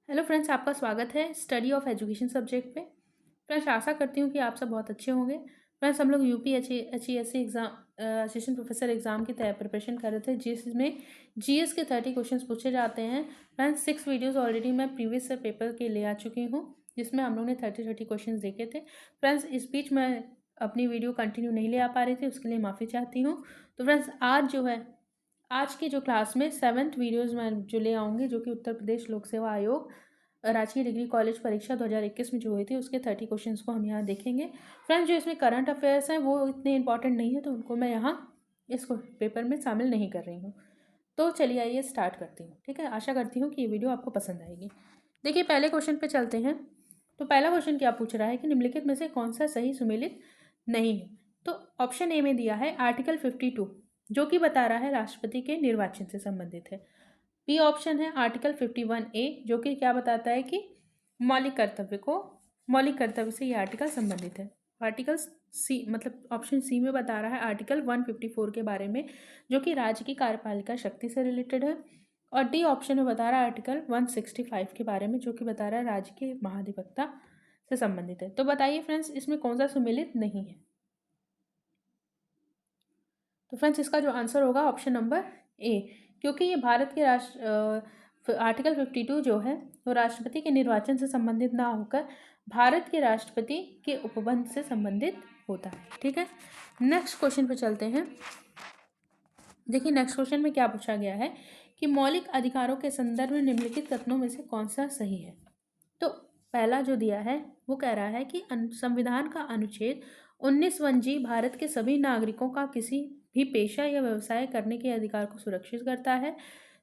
Hello friends, आपका स्वागत है स्टडी ऑफ एजुकेशन सब्जेक्ट पे। फ्रेंड्स, आशा करती हूँ कि आप सब बहुत अच्छे होंगे। फ्रेंड्स, हम लोग UP H E S C exam assistant professor exam की तैयार प्रिपरेशन कर रहे थे, जिसमें जीएस के 30 क्वेश्चंस पूछे जाते हैं। फ्रेंड्स, 6 वीडियोस ऑलरेडी मैं प्रीवियस पेपर के ले आ चुकी हूँ, जिसमें हम लोग ने 30 क्वेश्चन देखे थे। फ्रेंड्स, इस बीच मैं अपनी वीडियो कंटिन्यू नहीं ले आ पा रही थी, उसके लिए माफ़ी चाहती हूँ। तो फ्रेंड्स, आज की जो क्लास में 7th वीडियोज़ मैं जो ले आऊँगी, जो कि उत्तर प्रदेश लोक सेवा आयोग राजकीय डिग्री कॉलेज परीक्षा 2021 में जो हुई थी, उसके 30 क्वेश्चंस को हम यहाँ देखेंगे। फ्रेंड्स, जो इसमें करंट अफेयर्स हैं वो इतने इंपॉर्टेंट नहीं है, तो उनको मैं यहाँ इस पेपर में शामिल नहीं कर रही हूँ। तो चलिए आइए स्टार्ट करती हूँ। ठीक है, आशा करती हूँ कि ये वीडियो आपको पसंद आएगी। देखिए, पहले क्वेश्चन पे चलते हैं। तो पहला क्वेश्चन क्या पूछ रहा है कि निम्नलिखित में से कौन सा सही सुमेलित नहीं है। तो ऑप्शन ए में दिया है आर्टिकल 52, जो कि बता रहा है राष्ट्रपति के निर्वाचन से संबंधित है। बी ऑप्शन है आर्टिकल 51A, जो कि क्या बताता है कि मौलिक कर्तव्य से ये आर्टिकल संबंधित है। आर्टिकल सी मतलब ऑप्शन सी में बता रहा है आर्टिकल 154 के बारे में, जो कि राज्य की कार्यपालिका शक्ति से रिलेटेड है। और डी ऑप्शन में बता रहा है आर्टिकल 165 के बारे में, जो कि बता रहा है राज्य के महाधिवक्ता से संबंधित है। तो बताइए फ्रेंड्स, इसमें कौन सा सुमेलित नहीं है। तो फ्रेंड्स, इसका जो आंसर होगा ऑप्शन नंबर ए, क्योंकि ये भारत के आर्टिकल 52 जो है वो राष्ट्रपति के निर्वाचन से संबंधित ना होकर भारत के राष्ट्रपति के उपबंध से संबंधित होता है। ठीक है, नेक्स्ट क्वेश्चन पे चलते हैं। देखिए, नेक्स्ट क्वेश्चन में क्या पूछा गया है कि मौलिक अधिकारों के संदर्भ में निम्नलिखित कथनों में से कौन सा सही है। तो पहला जो दिया है वो कह रहा है कि संविधान का अनुच्छेद 19(1)(g) भारत के सभी नागरिकों का किसी भी पेशा या व्यवसाय करने के अधिकार को सुरक्षित करता है।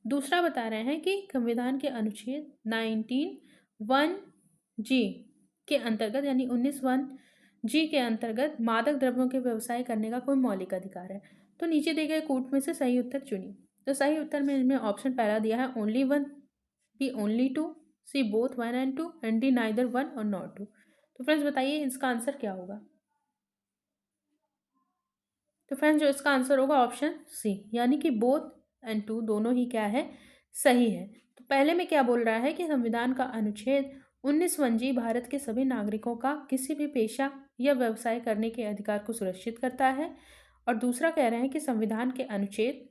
दूसरा बता रहे हैं कि संविधान के अनुच्छेद 19(1)(g) के अंतर्गत, यानी 19(1)(g) के अंतर्गत मादक द्रव्यों के व्यवसाय करने का कोई मौलिक अधिकार है। तो नीचे दिए गए कूट में से सही उत्तर चुनिए। तो सही उत्तर में इनमें ऑप्शन पहला दिया है only one, B only two, C both 1 and 2 and D neither 1 और नॉट 2। तो फ्रेंड्स, बताइए इसका आंसर क्या होगा। तो फ्रेंड्स, जो इसका आंसर होगा ऑप्शन सी, यानी कि बोथ एंड 2 दोनों ही क्या है, सही है। तो पहले में क्या बोल रहा है कि संविधान का अनुच्छेद 19(1)(g) भारत के सभी नागरिकों का किसी भी पेशा या व्यवसाय करने के अधिकार को सुरक्षित करता है। और दूसरा कह रहे हैं कि संविधान के अनुच्छेद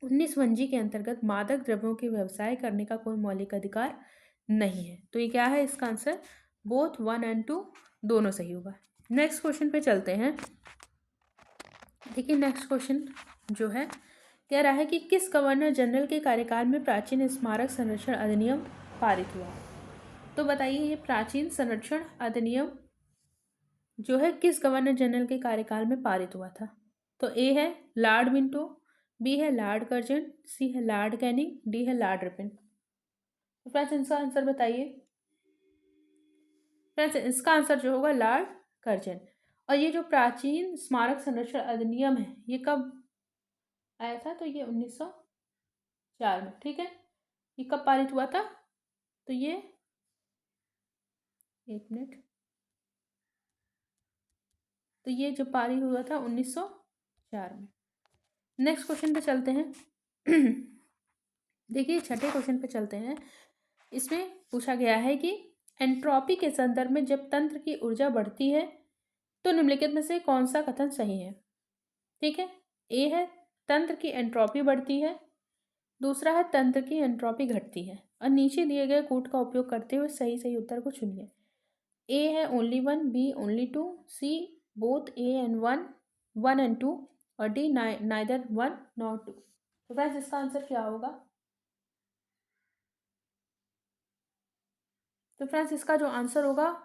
19(1)(g) के अंतर्गत मादक द्रव्यों के व्यवसाय करने का कोई मौलिक अधिकार नहीं है। तो ये क्या है, इसका आंसर बोथ 1 and 2 दोनों सही होगा। नेक्स्ट क्वेश्चन पे चलते हैं। देखिए, नेक्स्ट क्वेश्चन जो है कह रहा है कि किस गवर्नर जनरल के कार्यकाल में प्राचीन स्मारक संरक्षण अधिनियम पारित हुआ। तो बताइए, ये प्राचीन संरक्षण अधिनियम जो है किस गवर्नर जनरल के कार्यकाल में पारित हुआ था। तो ए है लॉर्ड मिंटो, बी है लॉर्ड कर्जन, सी है लॉर्ड कैनिंग, डी है लॉर्ड रिपन। तो फ्रेंड्स, इसका आंसर बताइए। फ्रेंड्स, इसका आंसर जो होगा लॉर्ड कर्जन। और ये जो प्राचीन स्मारक संरक्षण अधिनियम है, ये कब आया था। तो ये 1904 में। ठीक है, ये कब पारित हुआ था। तो ये एक मिनट, तो ये जो पारित हुआ था 1904 में। नेक्स्ट क्वेश्चन पे चलते हैं। देखिए, छठे क्वेश्चन पे चलते हैं। इसमें पूछा गया है कि एंट्रोपी के संदर्भ में जब तंत्र की ऊर्जा बढ़ती है तो निम्नलिखित में से कौन सा कथन सही है। ठीक है, ए है तंत्र की एंट्रोपी बढ़ती है, दूसरा है तंत्र की एंट्रोपी घटती है। और नीचे दिए गए कूट का उपयोग करते हुए सही सही उत्तर को चुनिए। ए है only one, B only two, C both A and one, 1 and 2 और डी नाइदर 1 नॉट 2। तो फ्रेंड्स, इसका आंसर क्या होगा। तो फ्रेंड्स, इसका जो आंसर होगा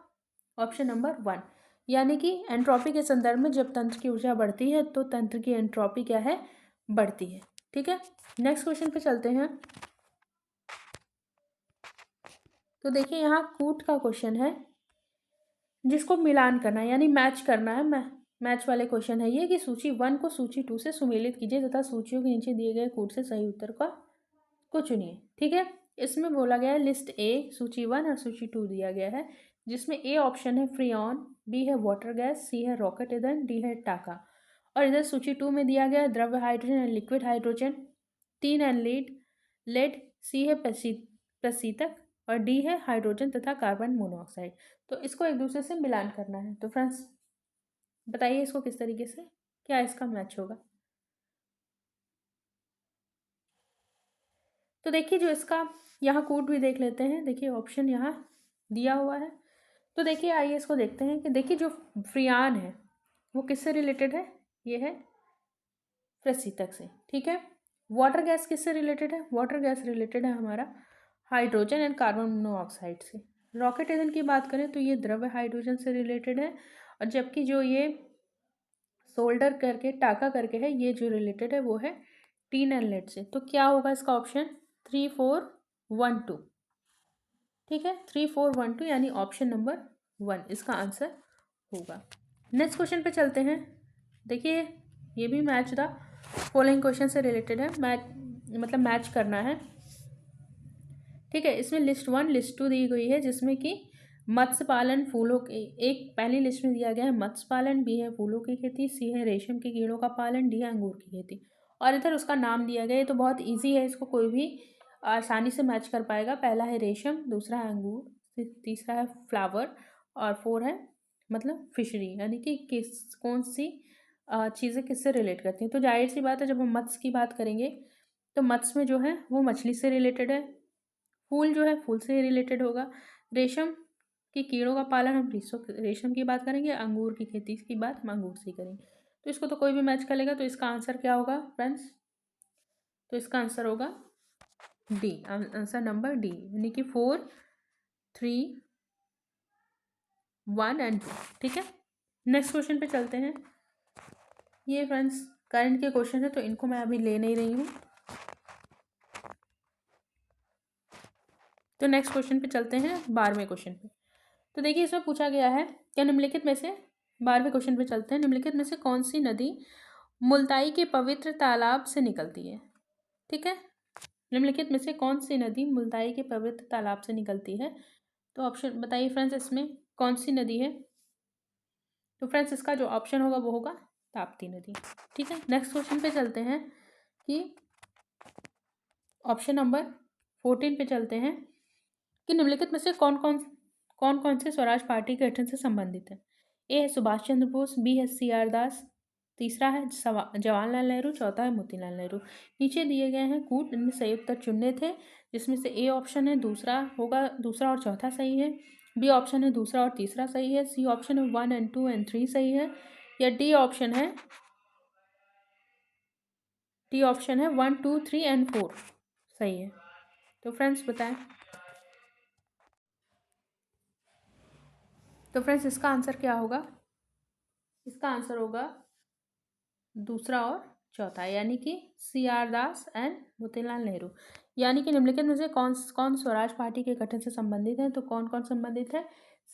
ऑप्शन नंबर 1, यानी कि एंट्रोपी के संदर्भ में जब तंत्र की ऊर्जा बढ़ती है तो तंत्र की एंट्रोपी क्या है, बढ़ती है। ठीक है, नेक्स्ट क्वेश्चन पे चलते हैं। तो देखिए, यहाँ कूट का क्वेश्चन है जिसको मिलान करना है, यानी मैच करना है। मैच वाले क्वेश्चन है ये कि सूची 1 को सूची 2 से सुमेलित कीजिए तथा सूचियों के नीचे दिए गए कूट से सही उत्तर को चुनिए। ठीक है, इसमें बोला गया है लिस्ट ए, सूची 1 और सूची 2 दिया गया है, जिसमें ए ऑप्शन है फ्रीऑन, बी है वाटर गैस, सी है रॉकेट ईंधन, डी है टाका। और इधर सूची 2 में दिया गया है द्रव्य hydrogen and liquid hydrogen, tin and lead, lead, सी है प्रशीतक और डी है हाइड्रोजन तथा कार्बन मोनोऑक्साइड। तो इसको एक दूसरे से मिलान करना है। तो फ्रेंड्स बताइए इसको किस तरीके से, क्या इसका मैच होगा। तो देखिए जो इसका यहाँ कोड भी देख लेते हैं। देखिए ऑप्शन यहाँ दिया हुआ है। तो देखिए आइए इसको देखते हैं कि देखिए जो फ्रियान है वो किससे रिलेटेड है, ये है प्रशीतक से, ठीक है। वाटर गैस किससे रिलेटेड है, वाटर गैस रिलेटेड है हमारा हाइड्रोजन एंड कार्बन मोनोऑक्साइड से। रॉकेट ईंधन की बात करें तो ये द्रव्य हाइड्रोजन से रिलेटेड है, और जबकि जो ये सोल्डर करके टाका करके है ये जो रिलेटेड है वो है टीन एंड लेड से। तो क्या होगा इसका ऑप्शन 3412, ठीक है, 3412 यानी ऑप्शन नंबर 1 इसका आंसर होगा। नेक्स्ट क्वेश्चन पे चलते हैं। देखिए ये भी मैच द फॉलोइंग क्वेश्चन से रिलेटेड है, मैच करना है, ठीक है। इसमें लिस्ट 1 लिस्ट 2 दी गई है, जिसमें कि मत्स्य पालन, फूलों की एक पहली लिस्ट में दिया गया है मत्स्य पालन, बी है फूलों की खेती, सी है रेशम के कीड़ों का पालन, डी है अंगूर की खेती, और इधर उसका नाम दिया गया है। तो बहुत इजी है, इसको कोई भी आसानी से मैच कर पाएगा। पहला है रेशम, दूसरा है अंगूर, तीसरा है फ्लावर, और 4 है मतलब फिशरी, यानी कि किस कौन सी चीज़ें किससे रिलेट करती हैं। तो जाहिर सी बात है जब हम मत्स्य की बात करेंगे तो मत्स्य में जो है वो मछली से रिलेटेड है, फूल जो है फूल से रिलेटेड होगा, रेशम की कीड़ों का पालन हम रेशम की बात करेंगे, अंगूर की खेती की बात हम अंगूर से करेंगे। तो इसको तो कोई भी मैच कर लेगा। तो इसका आंसर क्या होगा फ्रेंड्स, तो इसका आंसर होगा डी, आंसर नंबर डी, यानी कि 4 3 1 एंड 2, ठीक है। नेक्स्ट क्वेश्चन पे चलते हैं। ये फ्रेंड्स करंट के क्वेश्चन है तो इनको मैं अभी ले नहीं रही हूँ। तो नेक्स्ट क्वेश्चन पे चलते हैं 12वें क्वेश्चन पे। तो देखिए इसमें पूछा गया है क्या निम्नलिखित में से, 12वें क्वेश्चन पे चलते हैं, निम्नलिखित में से कौन सी नदी मुल्ताई के पवित्र तालाब से निकलती है, ठीक है। निम्नलिखित में से कौन सी नदी मुल्ताई के पवित्र तालाब से निकलती है। तो ऑप्शन बताइए फ्रेंड्स इसमें कौन सी नदी है। तो फ्रेंड्स इसका जो ऑप्शन होगा वो होगा ताप्ती नदी, ठीक है। नेक्स्ट क्वेश्चन पे चलते हैं कि ऑप्शन नंबर 14 पे चलते हैं कि निम्नलिखित में से कौन कौन से स्वराज पार्टी के गठन से संबंधित है। ए है सुभाष चंद्र बोस, बी है सी आर दास, तीसरा है जवाहरलाल नेहरू, चौथा है मोतीलाल नेहरू। नीचे दिए गए हैं कूट, इनमें सही उत्तर चुनने थे, जिसमें से ए ऑप्शन है दूसरा होगा, दूसरा और चौथा सही है, बी ऑप्शन है दूसरा और तीसरा सही है, सी ऑप्शन है 1 एंड 2 एंड 3 सही है, या डी ऑप्शन है 1 2 3 एंड 4 सही है। तो फ्रेंड्स बताएं। तो फ्रेंड्स इसका आंसर क्या होगा, इसका आंसर होगा दूसरा और चौथा, यानी कि C R Das and Motilal Nehru. यानी कि निम्नलिखित में से कौन स्वराज पार्टी के गठन से संबंधित है। तो कौन कौन संबंधित है,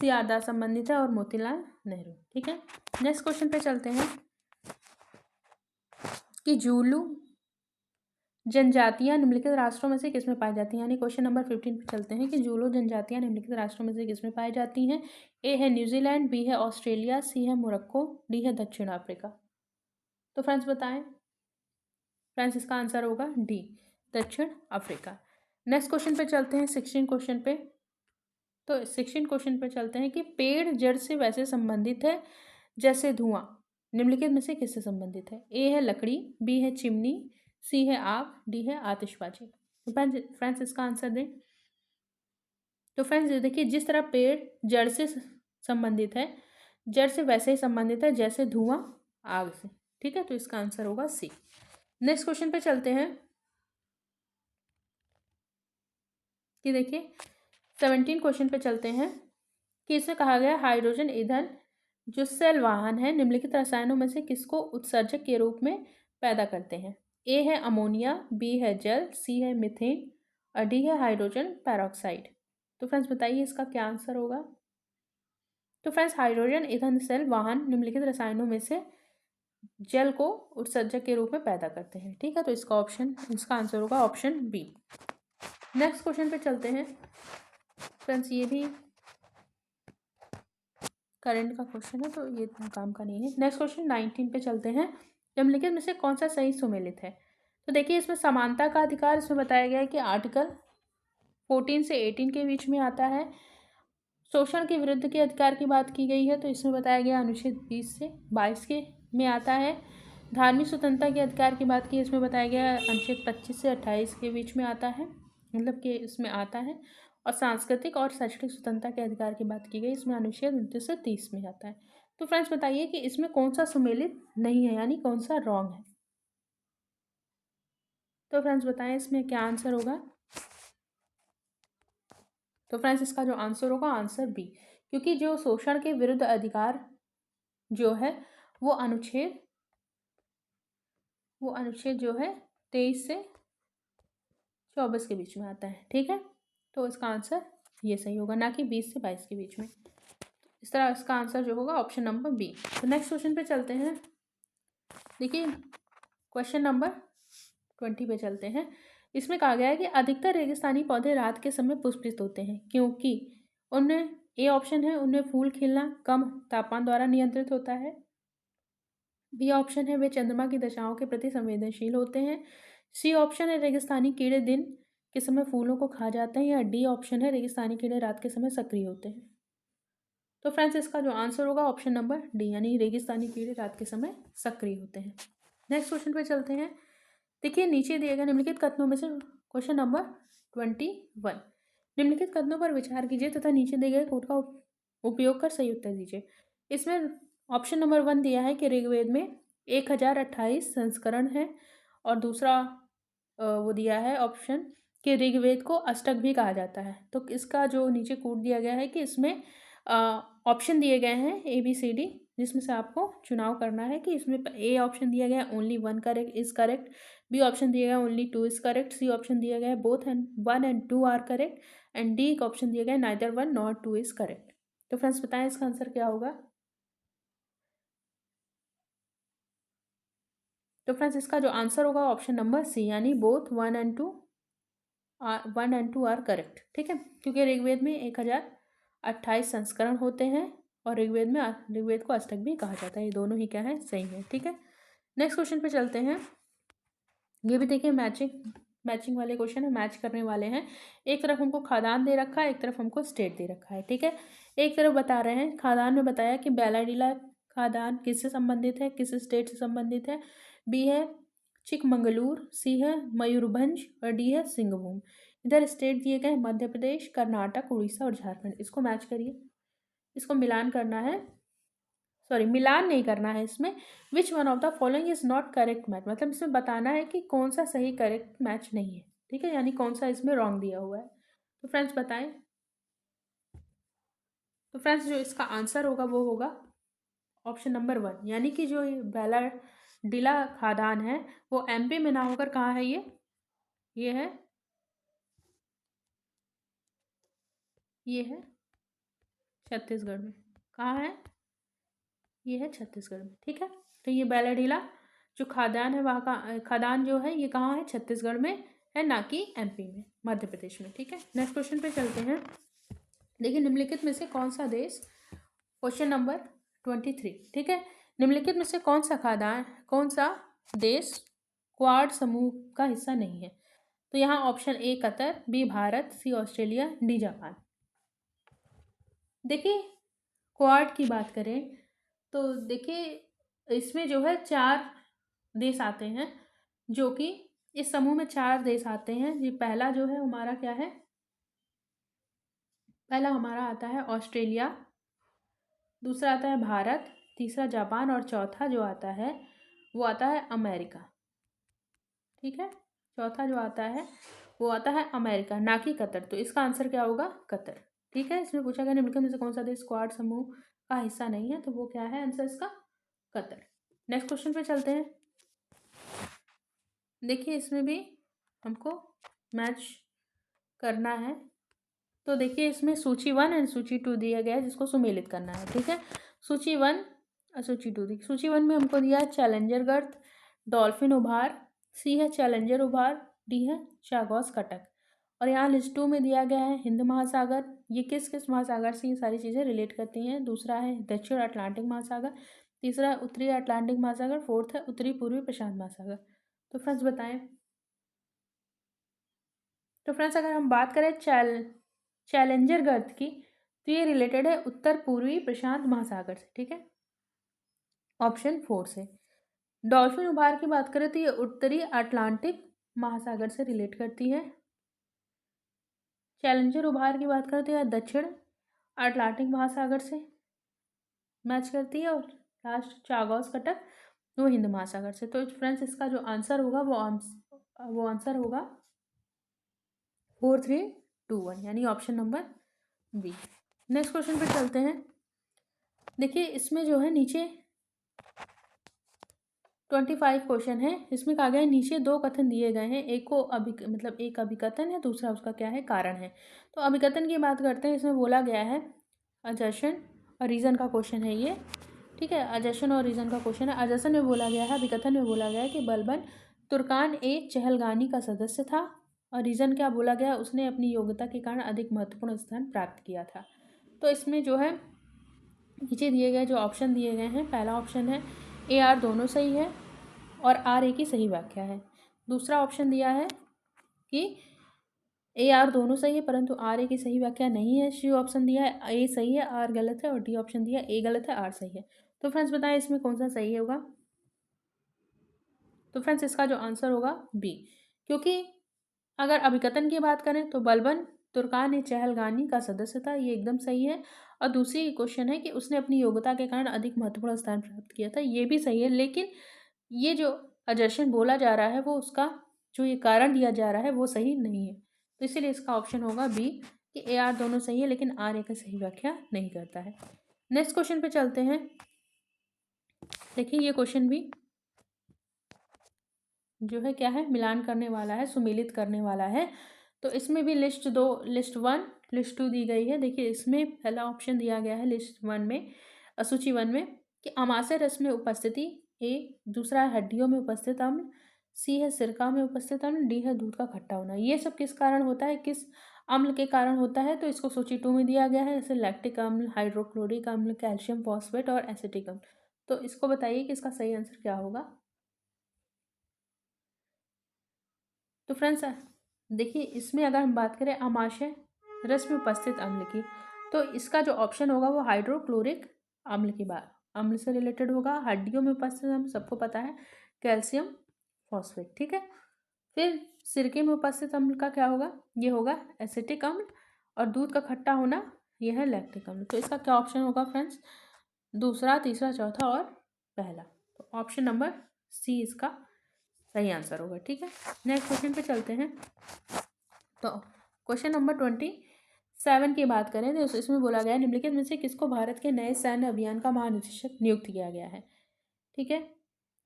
सी आर दास संबंधित है और मोतीलाल नेहरू, ठीक है। नेक्स्ट क्वेश्चन पे चलते हैं कि जूलू जनजातियां निम्नलिखित राष्ट्रों में से किसमें पाई जाती हैं। यानी क्वेश्चन नंबर 15 पे चलते हैं कि जूलू जनजातियां निम्नलिखित राष्ट्रों में से किसमें पाई जाती हैं। ए है न्यूजीलैंड, बी है ऑस्ट्रेलिया, सी है मोरक्को, डी है दक्षिण अफ्रीका। तो फ्रेंड्स बताएं। फ्रेंड्स इसका आंसर होगा डी, दक्षिण अफ्रीका। नेक्स्ट क्वेश्चन पे चलते हैं 16 क्वेश्चन पे। तो 16 क्वेश्चन पे चलते हैं कि पेड़ जड़ से वैसे संबंधित है जैसे धुआं, निम्नलिखित में से किससे संबंधित है। ए है लकड़ी, बी है चिमनी, सी है आग, डी है आतिशबाजी। फ्रेंड्स इसका आंसर दें। तो फ्रेंड्स देखिए जिस तरह पेड़ जड़ से संबंधित है, जड़ से वैसे ही संबंधित है जैसे धुआं आग से, ठीक है। तो इसका आंसर होगा सी। नेक्स्ट क्वेश्चन पे चलते हैं कि देखिए 17 क्वेश्चन पे चलते हैं कि इसमें कहा गया हाइड्रोजन ईंधन जो सेल वाहन है निम्नलिखित रसायनों में से किसको उत्सर्जक के रूप में पैदा करते हैं। ए है अमोनिया, बी है जल, सी है मीथेन, और डी है हाइड्रोजन पेरोक्साइड। तो फ्रेंड्स बताइए इसका क्या आंसर होगा। तो फ्रेंड्स हाइड्रोजन ईंधन सेल वाहन निम्नलिखित रसायनों में से जल को उत्सर्जक के रूप में पैदा करते हैं, ठीक है। तो इसका आंसर होगा ऑप्शन बी। नेक्स्ट क्वेश्चन पे चलते हैं फ्रेंड्स, ये भी करंट का क्वेश्चन है तो ये इतना काम का नहीं है। नेक्स्ट क्वेश्चन 19 पे चलते हैं, निम्नलिखित में से कौन सा सही सुमेलित है। तो देखिए इसमें समानता का अधिकार इसमें बताया गया है कि आर्टिकल 14 से 18 के बीच में आता है। शोषण के विरुद्ध के अधिकार की बात की गई है, तो इसमें बताया गया अनुच्छेद 20 से 22 के में आता है। धार्मिक स्वतंत्रता के अधिकार की बात की, इसमें बताया गया अनुच्छेद 25 से 28 के बीच में आता है, मतलब कि इसमें आता है। और सांस्कृतिक और शैक्षणिक स्वतंत्रता के अधिकार की बात की गई, इसमें अनुच्छेद 29 से 30 में आता है। तो फ्रेंड्स बताइए कि इसमें कौन सा सुमेलित नहीं है, यानी कौन सा रॉन्ग है। तो फ्रेंड्स बताएं इसमें क्या आंसर होगा। तो फ्रेंड्स इसका जो आंसर होगा, आंसर बी, क्योंकि जो शोषण के विरुद्ध अधिकार जो है वो अनुच्छेद जो है 23 से 24 के बीच में आता है। ठीक है, तो इसका आंसर ये सही होगा, ना कि 20 से 22 के बीच में। इस तरह इसका आंसर जो होगा ऑप्शन नंबर बी। तो नेक्स्ट क्वेश्चन पे चलते हैं। देखिए क्वेश्चन नंबर 20 पे चलते हैं। इसमें कहा गया है कि अधिकतर रेगिस्तानी पौधे रात के समय पुष्पित होते हैं, क्योंकि उनमें ए ऑप्शन है, उनमें फूल खिलना कम तापमान द्वारा नियंत्रित होता है। बी ऑप्शन है वे चंद्रमा की दशाओं के प्रति संवेदनशील होते हैं। सी ऑप्शन है रेगिस्तानी कीड़े दिन के समय फूलों को खा जाते हैं। या डी ऑप्शन है रेगिस्तानी कीड़े रात के समय सक्रिय होते हैं। तो फ्रेंड्स इसका जो आंसर होगा ऑप्शन नंबर डी, यानी रेगिस्तानी कीड़े रात के समय सक्रिय होते हैं। नेक्स्ट क्वेश्चन पे चलते हैं। देखिए नीचे दिए गए निम्नलिखित कथनों में से क्वेश्चन नंबर 21, निम्नलिखित कथनों पर विचार कीजिए तथा नीचे दिए गए कोड का उपयोग कर सही उत्तर दीजिए। इसमें ऑप्शन नंबर 1 दिया है कि ऋग्वेद में 1028 संस्करण है, और दूसरा वो दिया है ऑप्शन कि ऋग्वेद को अष्टक भी कहा जाता है। तो इसका जो नीचे कोड दिया गया है कि इसमें ऑप्शन दिए गए हैं ABCD, जिसमें से आपको चुनाव करना है कि इसमें ए ऑप्शन दिया गया only 1 correct is correct, B option दिया गया only 2 is correct, C option दिया गया both and 1 and 2 are correct, and D एक ऑप्शन दिया गया नाइदर 1 नॉर 2 इज करेक्ट। तो फ्रेंड्स बताएं इसका आंसर क्या होगा। तो फ्रेंड्स इसका जो आंसर होगा ऑप्शन नंबर सी, यानी बोथ 1 एंड 2 आर करेक्ट। ठीक है, क्योंकि ऋग्वेद में 1028 संस्करण होते हैं, और ऋग्वेद को अष्टक भी कहा जाता है। ये दोनों ही क्या है, सही है। ठीक है, नेक्स्ट क्वेश्चन पे चलते हैं। ये भी देखिए मैचिंग वाले क्वेश्चन है, मैच करने वाले हैं। एक तरफ हमको खादान दे रखा है, एक तरफ हमको स्टेट दे रखा है। ठीक है, एक तरफ बता रहे हैं खादान में बताया कि बैलाडीला खादान किससे संबंधित है, किस स्टेट से संबंधित है। बी है चिकमंगलूर, सी है मयूरभंज, और डी है सिंहभूम। इधर स्टेट दिए गए मध्य प्रदेश, कर्नाटक, उड़ीसा और झारखंड। इसको मैच करिए, इसको मिलान करना है, सॉरी मिलान नहीं करना है इसमें। Which one of the following is not correct match, मतलब इसमें बताना है कि कौन सा सही करेक्ट मैच नहीं है। ठीक है, यानी कौन सा इसमें रॉन्ग दिया हुआ है। तो फ्रेंड्स बताएं। तो फ्रेंड्स जो इसका आंसर होगा वो होगा ऑप्शन नंबर 1, यानी कि जो ये बैलाडीला खादान है वो MP में ना होकर कहाँ है, ये है छत्तीसगढ़ में। कहाँ है, ये है छत्तीसगढ़ में। ठीक है, तो ये बैलाडीला जो खादान है, वहाँ का खादान जो है ये कहाँ है, छत्तीसगढ़ में है, ना कि MP में, मध्य प्रदेश में। ठीक है, नेक्स्ट क्वेश्चन पे चलते हैं। देखिए निम्नलिखित में से कौन सा देश, क्वेश्चन नंबर 23। ठीक है, निम्नलिखित में से कौन सा देश क्वाड समूह का हिस्सा नहीं है। तो यहाँ option A Qatar, B Bharat, C Australia, D Japan. देखिए क्वाड की बात करें तो देखिए इसमें जो है 4 देश आते हैं, जो कि इस समूह में 4 देश आते हैं। ये पहला जो है हमारा क्या है, पहला हमारा आता है ऑस्ट्रेलिया, दूसरा आता है भारत, तीसरा जापान, और चौथा जो आता है वो आता है अमेरिका। ठीक है, चौथा जो आता है वो आता है अमेरिका, ना कि कतर। तो इसका आंसर क्या होगा, कतर। ठीक है, इसमें पूछा गया निम्नलिखित में से कौन सा देश क्वाड समूह का हिस्सा नहीं है, तो वो क्या है आंसर इसका, कतर। नेक्स्ट क्वेश्चन पे चलते हैं। देखिए इसमें भी हमको मैच करना है। तो देखिए इसमें सूची 1 एंड सूची 2 दिया गया है, जिसको सुमेलित करना है। ठीक है, सूची 1 और सूची 2 देखिए। सूची 1 में हमको दिया है चैलेंजर गर्त, डॉल्फिन उभार, सी है चैलेंजर उभार, डी है चागोस कटक। और यहाँ लिस्ट 2 में दिया गया है हिंद महासागर। ये किस किस महासागर से ये सारी चीज़ें रिलेट करती हैं। दूसरा है दक्षिण अटलांटिक महासागर, तीसरा है उत्तरी अटलांटिक महासागर, फोर्थ है उत्तरी पूर्वी प्रशांत महासागर। तो फ्रेंड्स बताएं। तो फ्रेंड्स अगर हम बात करें चैलेंजर गर्त की, तो ये रिलेटेड है उत्तर पूर्वी प्रशांत महासागर से, ठीक है, ऑप्शन 4 से। डॉल्फिन उभार की बात करें तो ये उत्तरी अटलांटिक महासागर से रिलेट करती है। चैलेंजर उभार की बात करें तो यह दक्षिण अटलांटिक महासागर से मैच करती है। और लास्ट चागोस कटक, वो हिंद महासागर से। तो फ्रेंड्स इसका जो आंसर होगा वो आंसर होगा 4321, यानी option number B. Next question पे चलते हैं। देखिए इसमें जो है नीचे 25 क्वेश्चन है। इसमें कहा गया है नीचे दो कथन दिए गए हैं, एक को मतलब एक अभिकथन है, दूसरा उसका क्या है, कारण है। तो अभिकथन की बात करते हैं। इसमें बोला गया है अजशन और रीज़न का क्वेश्चन है ये, ठीक है, अजशन और रीज़न का क्वेश्चन है। अजशन में बोला गया है, अभिकथन में बोला गया है कि बलबन तुर्कान ए चहलगानी का सदस्य था। और रीज़न क्या बोला गया, उसने अपनी योग्यता के कारण अधिक महत्वपूर्ण स्थान प्राप्त किया था। तो इसमें जो है नीचे दिए गए जो ऑप्शन दिए गए हैं, पहला ऑप्शन है ए आर दोनों सही है और आर ए की सही व्याख्या है। दूसरा ऑप्शन दिया है कि ए आर दोनों सही है परंतु आर ए की सही व्याख्या नहीं है। सी ऑप्शन दिया है ए सही है आर गलत है, और डी ऑप्शन दिया है ए गलत है आर सही है। तो फ्रेंड्स बताएं इसमें कौन सा सही होगा। तो फ्रेंड्स इसका जो आंसर होगा बी, क्योंकि अगर अभिकथन की बात करें तो बलबन तुर्कान ए चहलगानी का सदस्य था, ये एकदम सही है। और दूसरी क्वेश्चन है कि उसने अपनी योग्यता के कारण अधिक महत्वपूर्ण स्थान प्राप्त किया था, ये भी सही है। लेकिन ये जो अजशन बोला जा रहा है वो उसका जो ये कारण दिया जा रहा है वो सही नहीं है। तो इसीलिए इसका ऑप्शन होगा बी कि ए आर दोनों सही है लेकिन आर ए का सही व्याख्या नहीं करता है। नेक्स्ट क्वेश्चन पे चलते हैं। देखिए ये क्वेश्चन भी जो है क्या है, मिलान करने वाला है, सुमेलित करने वाला है। तो इसमें भी लिस्ट 2, लिस्ट 1, लिस्ट 2 दी गई है। देखिए इसमें पहला ऑप्शन दिया गया है लिस्ट 1 में, सूची 1 में, कि अमाशय रस में उपस्थिति ए, दूसरा है हड्डियों में उपस्थित अम्ल, सी है सिरका में उपस्थित अम्ल, डी है दूध का खट्टा होना। ये सब किस कारण होता है, किस अम्ल के कारण होता है। तो इसको सूची 2 में दिया गया है, जैसे लैक्टिक अम्ल, हाइड्रोक्लोरिक अम्ल, कैल्शियम फॉस्फेट और एसिटिक अम्ल। तो इसको बताइए कि इसका सही आंसर क्या होगा। तो फ्रेंड्स देखिए इसमें अगर हम बात करें अमाशय रस में उपस्थित अम्ल की, तो इसका जो ऑप्शन होगा वो हाइड्रोक्लोरिक अम्ल की बात अम्ल से रिलेटेड होगा। हड्डियों में उपस्थित अम्ल सबको पता है कैल्शियम फॉस्फेट, ठीक है। फिर सिरके में उपस्थित अम्ल का क्या होगा, ये होगा एसिटिक अम्ल, और दूध का खट्टा होना यह है लैक्टिक अम्ल। तो इसका क्या ऑप्शन होगा फ्रेंड्स, दूसरा, तीसरा, चौथा और पहला। तो ऑप्शन नंबर सी इसका सही आंसर होगा, ठीक है। नेक्स्ट क्वेश्चन पे चलते हैं। तो क्वेश्चन नंबर 27 की बात करें तो इसमें बोला गया निम्नलिखित में से किसको भारत के नए सैन्य अभियान का महानिदेशक नियुक्त किया गया है, ठीक है।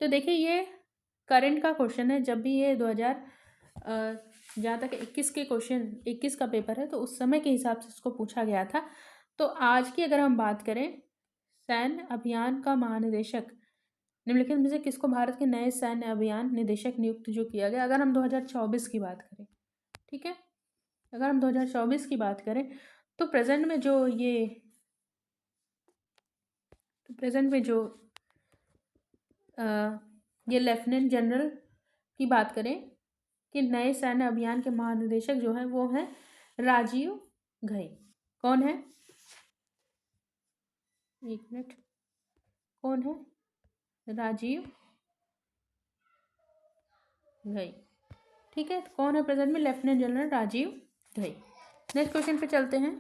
तो देखिए ये करंट का क्वेश्चन है। जब भी ये 2000 जहाँ तक 21 के क्वेश्चन 21 का पेपर है तो उस समय के हिसाब से इसको पूछा गया था। तो आज की अगर हम बात करें, सैन्य अभियान का महानिदेशक निम्नलिखित में से किसको भारत के नए सैन्य अभियान निदेशक नियुक्त जो किया गया, अगर हम 2024 की बात करें, ठीक है, अगर हम 2024 की बात करें तो प्रेजेंट में जो ये लेफ्टिनेंट जनरल की बात करें कि नए सैन्य अभियान के महानिदेशक जो है वो है राजीव घई। कौन है, एक मिनट, कौन है, राजीव घई, ठीक है। कौन है प्रेजेंट में, lieutenant general Rajiv Ghai. Next question पे चलते हैं।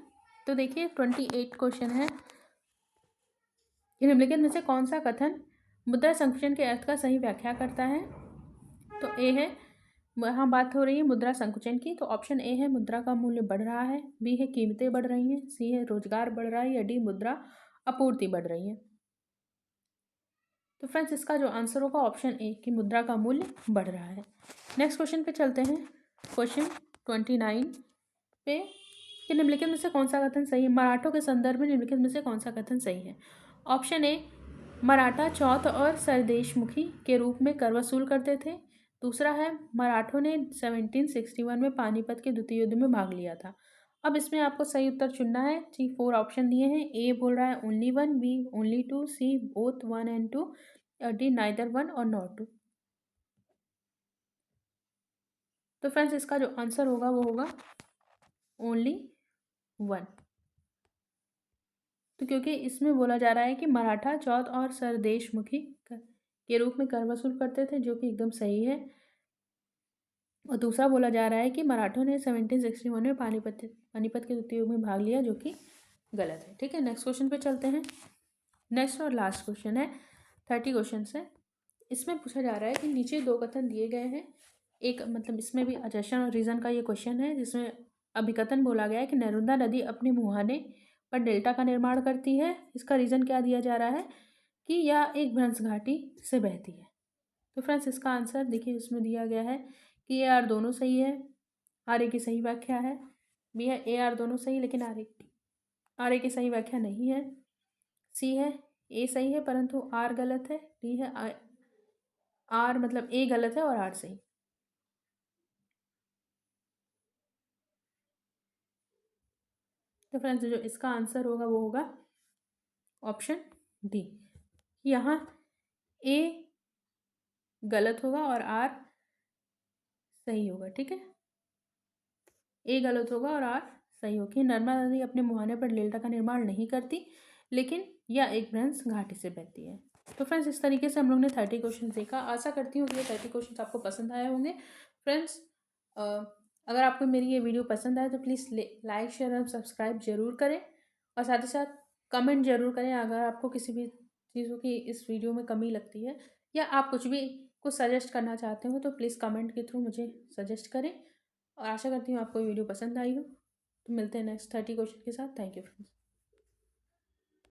तो देखिए 28 क्वेश्चन है। निम्नलिखित में से कौन सा कथन मुद्रा संकुचन के अर्थ का सही व्याख्या करता है। तो ए है, यहाँ बात हो रही है मुद्रा संकुचन की, तो ऑप्शन ए है मुद्रा का मूल्य बढ़ रहा है, बी है कीमतें बढ़ रही हैं, सी है रोजगार बढ़ रहा है, या डी मुद्रा आपूर्ति बढ़ रही है। तो फ्रेंड्स इसका जो आंसर होगा ऑप्शन ए कि मुद्रा का मूल्य बढ़ रहा है। नेक्स्ट क्वेश्चन पे चलते हैं। क्वेश्चन 29 पे कि निम्नलिखित में से कौन सा कथन सही है, मराठों के संदर्भ में निम्नलिखित में से कौन सा कथन सही है। ऑप्शन ए, मराठा चौथ और सरदेशमुखी के रूप में कर वसूल करते थे। दूसरा है, मराठों ने 1761 में पानीपत के द्वितीय युद्ध में भाग लिया था। अब इसमें आपको सही उत्तर चुनना है। जी 4 ऑप्शन दिए हैं, ए बोल रहा है only 1, B only 2, C both 1 and 2, D neither 1 और नॉट 2। तो फ्रेंड्स इसका जो आंसर होगा वो होगा ओनली 1। तो क्योंकि इसमें बोला जा रहा है कि मराठा चौथ और सरदेशमुखी के रूप में कर वसूल करते थे, जो कि एकदम सही है। और दूसरा बोला जा रहा है कि मराठों ने 1761 में पानीपत के युद्ध में भाग लिया, जो कि गलत है। ठीक है, नेक्स्ट क्वेश्चन पे चलते हैं। नेक्स्ट और लास्ट क्वेश्चन है, 30 क्वेश्चन है। इसमें पूछा जा रहा है कि नीचे दो कथन दिए गए हैं। एक मतलब इसमें भी अजशन और रीज़न का ये क्वेश्चन है, जिसमें अभिकथन बोला गया है कि नर्मदा नदी अपने मुहाने पर डेल्टा का निर्माण करती है। इसका रीज़न क्या दिया जा रहा है कि यह एक भ्रंश घाटी से बहती है। तो फ्रेंड्स इसका आंसर देखिए, इसमें दिया गया है कि ए आर दोनों सही है। आर ए की सही व्याख्या है। बी है ए आर दोनों सही, लेकिन आर ए की सही व्याख्या नहीं है। सी है ए सही है परंतु आर गलत है। डी है आर मतलब ए गलत है और आर सही। तो फ्रेंड्स जो इसका आंसर होगा वो होगा ऑप्शन डी। यहाँ ए गलत होगा और आर सही होगा। ठीक है, ए गलत होगा और आर सही होगी। नर्मदा नदी अपने मुहाने पर डेल्टा का निर्माण नहीं करती, लेकिन यह एक भ्रंश घाटी से बहती है। तो फ्रेंड्स इस तरीके से हम लोग ने 30 क्वेश्चन देखा। आशा करती हूँ कि ये 30 क्वेश्चन आपको पसंद आए होंगे। फ्रेंड्स अगर आपको मेरी ये वीडियो पसंद आए तो प्लीज़ लाइक शेयर और सब्सक्राइब जरूर करें, और साथ ही साथ कमेंट जरूर करें अगर आपको किसी भी चीज़ों की इस वीडियो में कमी लगती है, या आप कुछ सजेस्ट करना चाहते हो तो प्लीज़ कमेंट के थ्रू मुझे सजेस्ट करें। और आशा करती हूँ आपको वीडियो पसंद आई हो। तो मिलते हैं नेक्स्ट 30 क्वेश्चन के साथ। Thank you friends.